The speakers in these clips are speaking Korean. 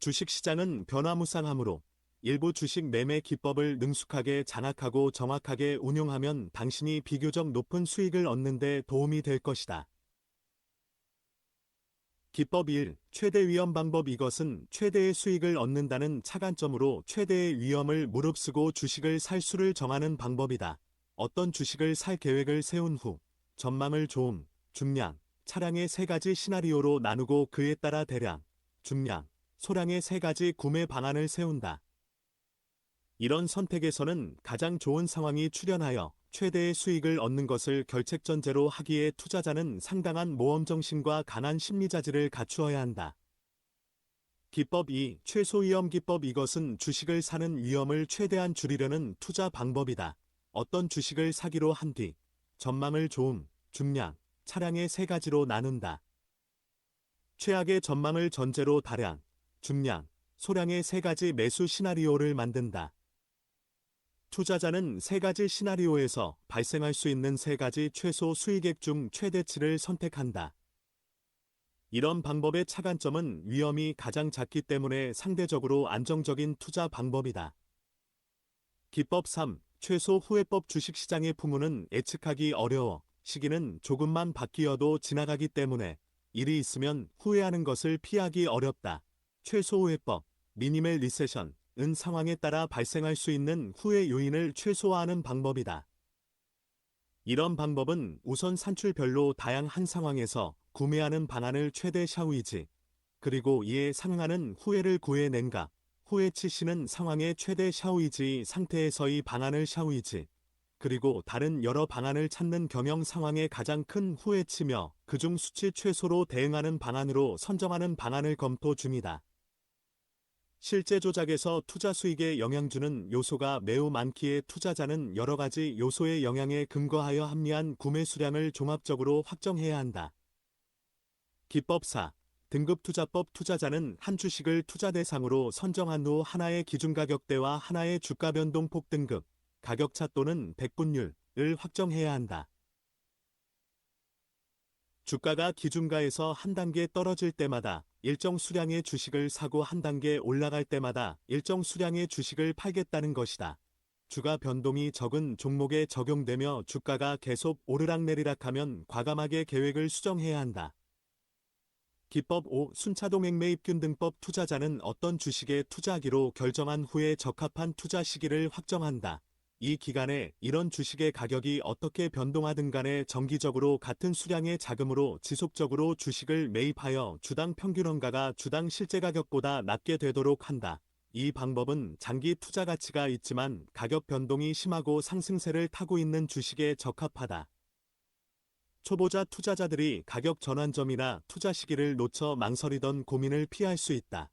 주식시장은 변화무쌍하므로 일부 주식 매매 기법을 능숙하게 장악하고 정확하게 운용하면 당신이 비교적 높은 수익을 얻는 데 도움이 될 것이다. 기법 1. 최대 위험 방법. 이것은 최대의 수익을 얻는다는 차관점으로 최대의 위험을 무릅쓰고 주식을 살 수를 정하는 방법이다. 어떤 주식을 살 계획을 세운 후 전망을 좋음, 중량, 차량의 세 가지 시나리오로 나누고 그에 따라 대량, 중량, 소량의 세 가지 구매 방안을 세운다. 이런 선택에서는 가장 좋은 상황이 출현하여 최대의 수익을 얻는 것을 결책전제로 하기에 투자자는 상당한 모험정신과 강한 심리자질을 갖추어야 한다. 기법 2. 최소위험 기법. 이것은 주식을 사는 위험을 최대한 줄이려는 투자 방법이다. 어떤 주식을 사기로 한 뒤 전망을 좋음, 중량, 차량의 세 가지로 나눈다. 최악의 전망을 전제로 다량, 중량, 소량의 세 가지 매수 시나리오를 만든다. 투자자는 세 가지 시나리오에서 발생할 수 있는 세 가지 최소 수익액 중 최대치를 선택한다. 이런 방법의 차관점은 위험이 가장 작기 때문에 상대적으로 안정적인 투자 방법이다. 기법 3. 최소 후회법. 주식시장의 풍문은 예측하기 어려워 시기는 조금만 바뀌어도 지나가기 때문에 일이 있으면 후회하는 것을 피하기 어렵다. 최소 후회법, 미니멀 리세션 은 상황에 따라 발생할 수 있는 후회 요인을 최소화하는 방법이다. 이런 방법은 우선 산출별로 다양한 상황에서 구매하는 방안을 최대 샤우이지, 그리고 이에 상응하는 후회를 구해낸가, 후회치 시는 상황의 최대 샤우이지 상태에서의 방안을 샤우이지, 그리고 다른 여러 방안을 찾는 경영 상황의 가장 큰 후회치며 그중 수치 최소로 대응하는 방안으로 선정하는 방안을 검토 중이다. 실제 조작에서 투자 수익에 영향 주는 요소가 매우 많기에 투자자는 여러 가지 요소의 영향에 근거하여 합리한 구매 수량을 종합적으로 확정해야 한다. 기법 4. 등급투자법. 투자자는 한 주식을 투자 대상으로 선정한 후 하나의 기준가격대와 하나의 주가 변동폭 등급, 가격차 또는 백분율을 확정해야 한다. 주가가 기준가에서 한 단계 떨어질 때마다 일정 수량의 주식을 사고 한 단계 올라갈 때마다 일정 수량의 주식을 팔겠다는 것이다. 주가 변동이 적은 종목에 적용되며 주가가 계속 오르락내리락하면 과감하게 계획을 수정해야 한다. 기법 5. 순차동 액매입균 등법. 투자자는 어떤 주식에 투자하기로 결정한 후에 적합한 투자 시기를 확정한다. 이 기간에 이런 주식의 가격이 어떻게 변동하든 간에 정기적으로 같은 수량의 자금으로 지속적으로 주식을 매입하여 주당 평균 원가가 주당 실제 가격보다 낮게 되도록 한다. 이 방법은 장기 투자 가치가 있지만 가격 변동이 심하고 상승세를 타고 있는 주식에 적합하다. 초보자 투자자들이 가격 전환점이나 투자 시기를 놓쳐 망설이던 고민을 피할 수 있다.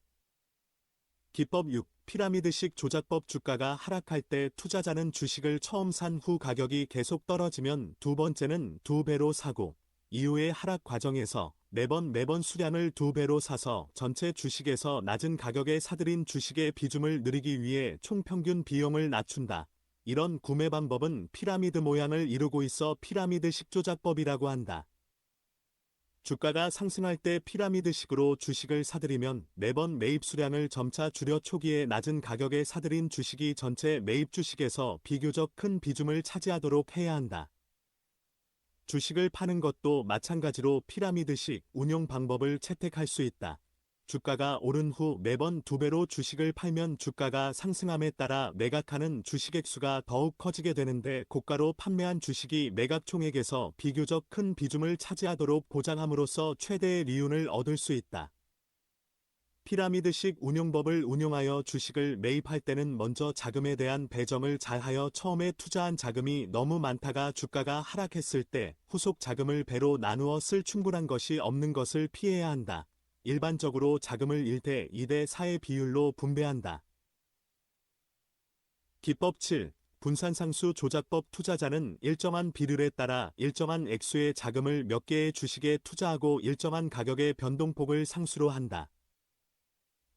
기법 6. 피라미드식 조작법. 주가가 하락할 때 투자자는 주식을 처음 산 후 가격이 계속 떨어지면 두 번째는 2배로 사고, 이후의 하락 과정에서 매번 수량을 2배로 사서 전체 주식에서 낮은 가격에 사들인 주식의 비중을 늘리기 위해 총평균 비용을 낮춘다. 이런 구매 방법은 피라미드 모양을 이루고 있어 피라미드식 조작법이라고 한다. 주가가 상승할 때 피라미드식으로 주식을 사들이면 매번 매입 수량을 점차 줄여 초기에 낮은 가격에 사들인 주식이 전체 매입 주식에서 비교적 큰 비중을 차지하도록 해야 한다. 주식을 파는 것도 마찬가지로 피라미드식 운용 방법을 채택할 수 있다. 주가가 오른 후 매번 2배로 주식을 팔면 주가가 상승함에 따라 매각하는 주식액 수가 더욱 커지게 되는데 고가로 판매한 주식이 매각 총액에서 비교적 큰 비중을 차지하도록 보장함으로써 최대의 리윤을 얻을 수 있다. 피라미드식 운용법을 운용하여 주식을 매입할 때는 먼저 자금에 대한 배정을 잘하여 처음에 투자한 자금이 너무 많다가 주가가 하락했을 때 후속 자금을 배로 나누어 쓸 충분한 것이 없는 것을 피해야 한다. 일반적으로 자금을 1대 2대 4의 비율로 분배한다. 기법 7. 분산상수 조작법. 투자자는 일정한 비율에 따라 일정한 액수의 자금을 몇 개의 주식에 투자하고 일정한 가격의 변동폭을 상수로 한다.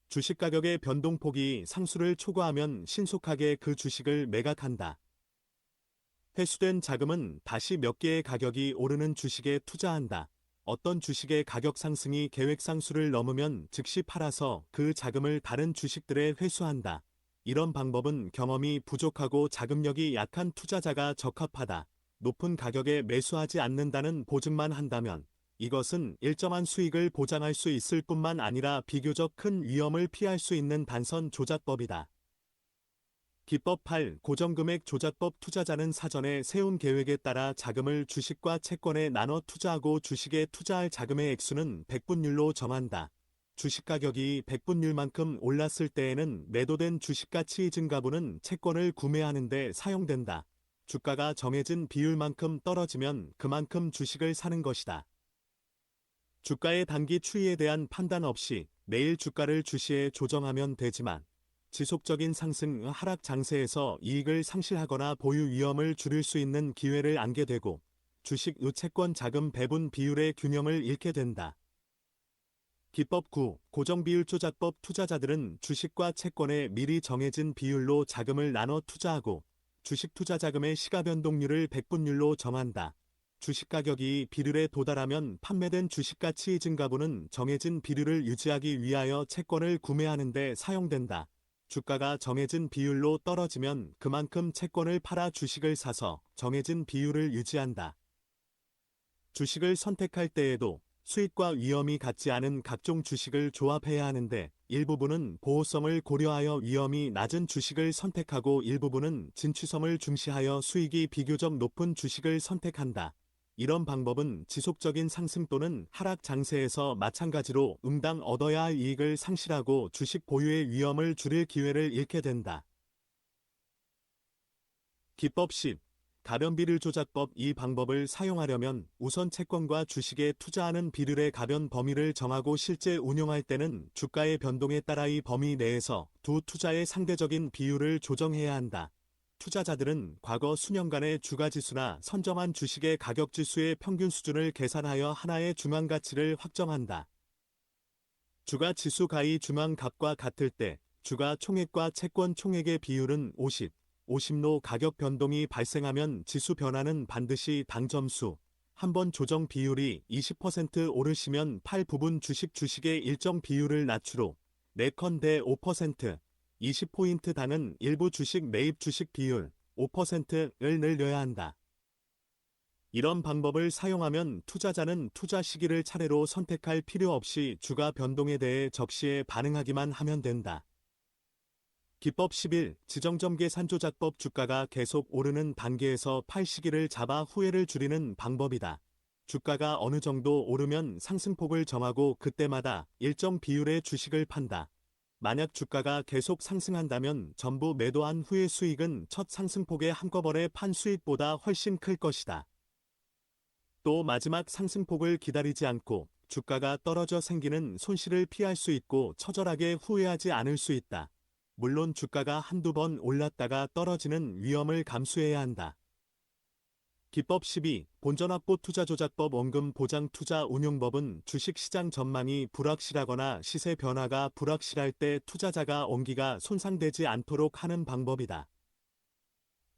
주식 가격의 변동폭이 상수를 초과하면 신속하게 그 주식을 매각한다. 회수된 자금은 다시 몇 개의 가격이 오르는 주식에 투자한다. 어떤 주식의 가격 상승이 계획 상수를 넘으면 즉시 팔아서 그 자금을 다른 주식들에 회수한다. 이런 방법은 경험이 부족하고 자금력이 약한 투자자가 적합하다. 높은 가격에 매수하지 않는다는 보증만 한다면 이것은 일정한 수익을 보장할 수 있을 뿐만 아니라 비교적 큰 위험을 피할 수 있는 단선 조작법이다. 기법 8. 고정금액 조작법. 투자자는 사전에 세운 계획에 따라 자금을 주식과 채권에 나눠 투자하고 주식에 투자할 자금의 액수는 백분율로 정한다. 주식 가격이 백분율만큼 올랐을 때에는 매도된 주식가치 증가분은 채권을 구매하는 데 사용된다. 주가가 정해진 비율만큼 떨어지면 그만큼 주식을 사는 것이다. 주가의 단기 추이에 대한 판단 없이 매일 주가를 주시해 조정하면 되지만 지속적인 상승, 하락 장세에서 이익을 상실하거나 보유 위험을 줄일 수 있는 기회를 안게 되고 주식, 채권 자금 배분 비율의 균형을 잃게 된다. 기법 9. 고정비율 조작법. 투자자들은 주식과 채권에 미리 정해진 비율로 자금을 나눠 투자하고 주식 투자 자금의 시가 변동률을 백분율로 정한다. 주식 가격이 비율에 도달하면 판매된 주식 가치 증가분은 정해진 비율을 유지하기 위하여 채권을 구매하는 데 사용된다. 주가가 정해진 비율로 떨어지면 그만큼 채권을 팔아 주식을 사서 정해진 비율을 유지한다. 주식을 선택할 때에도 수익과 위험이 같지 않은 각종 주식을 조합해야 하는데 일부분은 보호성을 고려하여 위험이 낮은 주식을 선택하고 일부분은 진취성을 중시하여 수익이 비교적 높은 주식을 선택한다. 이런 방법은 지속적인 상승 또는 하락 장세에서 마찬가지로 응당 얻어야 할 이익을 상실하고 주식 보유의 위험을 줄일 기회를 잃게 된다. 기법 10. 가변 비율 조작법. 이 방법을 사용하려면 우선 채권과 주식에 투자하는 비율의 가변 범위를 정하고 실제 운용할 때는 주가의 변동에 따라 이 범위 내에서 두 투자의 상대적인 비율을 조정해야 한다. 투자자들은 과거 수년간의 주가지수나 선정한 주식의 가격지수의 평균 수준을 계산하여 하나의 중앙가치를 확정한다. 주가지수 가의 중앙값과 같을 때 주가 총액과 채권 총액의 비율은 50, 50로 가격 변동이 발생하면 지수 변화는 반드시 당점수, 한번 조정 비율이 20% 오르시면 팔 부분 주식의 일정 비율을 낮추로 내컨대 5%, 20포인트 단은 일부 주식 매입 주식 비율 5%를 늘려야 한다. 이런 방법을 사용하면 투자자는 투자 시기를 차례로 선택할 필요 없이 주가 변동에 대해 적시에 반응하기만 하면 된다. 기법 11. 지정점 계산 조작법. 주가가 계속 오르는 단계에서 팔 시기를 잡아 후회를 줄이는 방법이다. 주가가 어느 정도 오르면 상승폭을 정하고 그때마다 일정 비율의 주식을 판다. 만약 주가가 계속 상승한다면 전부 매도한 후의 수익은 첫 상승폭에 한꺼번에 판 수익보다 훨씬 클 것이다. 또 마지막 상승폭을 기다리지 않고 주가가 떨어져 생기는 손실을 피할 수 있고 처절하게 후회하지 않을 수 있다. 물론 주가가 한두 번 올랐다가 떨어지는 위험을 감수해야 한다. 기법 12. 본전확보 투자조작법. 원금 보장 투자 운용법은 주식시장 전망이 불확실하거나 시세 변화가 불확실할 때 투자자가 원기가 손상되지 않도록 하는 방법이다.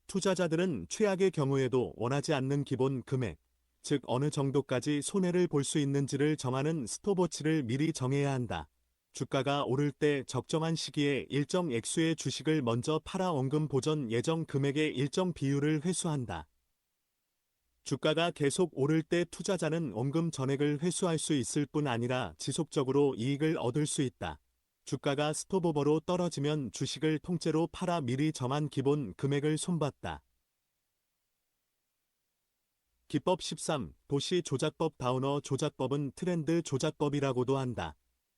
투자자들은 최악의 경우에도 원하지 않는 기본 금액, 즉 어느 정도까지 손해를 볼 수 있는지를 정하는 스톱워치를 미리 정해야 한다. 주가가 오를 때 적정한 시기에 일정 액수의 주식을 먼저 팔아 원금 보전 예정 금액의 일정 비율을 회수한다. 주가가 계속 오를 때 투자자는 원금 전액을 회수할 수 있을 뿐 아니라 지속적으로 이익을 얻을 수 있다. 주가가 스톱오버로 떨어지면 주식을 통째로 팔아 미리 정한 기본 금액을 손봤다. 기법 13. 도시 조작법. 다우너 조작법은 트렌드 조작법이라고도 한다.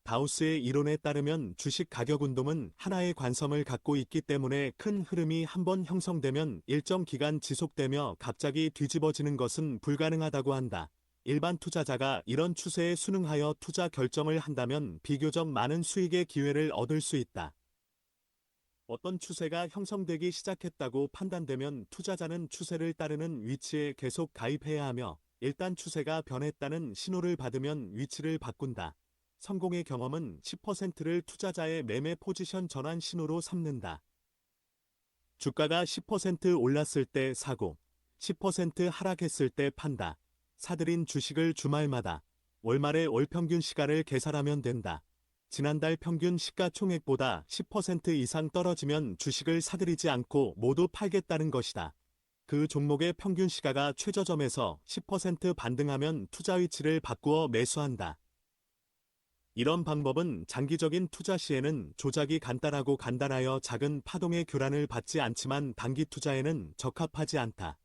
다우스의 이론에 따르면 주식 가격 운동은 하나의 관성을 갖고 있기 때문에 큰 흐름이 한번 형성되면 일정 기간 지속되며 갑자기 뒤집어지는 것은 불가능하다고 한다. 일반 투자자가 이런 추세에 순응하여 투자 결정을 한다면 비교적 많은 수익의 기회를 얻을 수 있다. 어떤 추세가 형성되기 시작했다고 판단되면 투자자는 추세를 따르는 위치에 계속 가입해야 하며 일단 추세가 변했다는 신호를 받으면 위치를 바꾼다. 성공의 경험은 10%를 투자자의 매매 포지션 전환 신호로 삼는다. 주가가 10% 올랐을 때 사고, 10% 하락했을 때 판다. 사들인 주식을 주말마다 월말의 월평균 시가를 계산하면 된다. 지난달 평균 시가총액보다 10% 이상 떨어지면 주식을 사들이지 않고 모두 팔겠다는 것이다. 그 종목의 평균 시가가 최저점에서 10% 반등하면 투자 위치를 바꾸어 매수한다. 이런 방법은 장기적인 투자 시에는 조작이 간단하고 간단하여 작은 파동의 교란을 받지 않지만 단기 투자에는 적합하지 않다.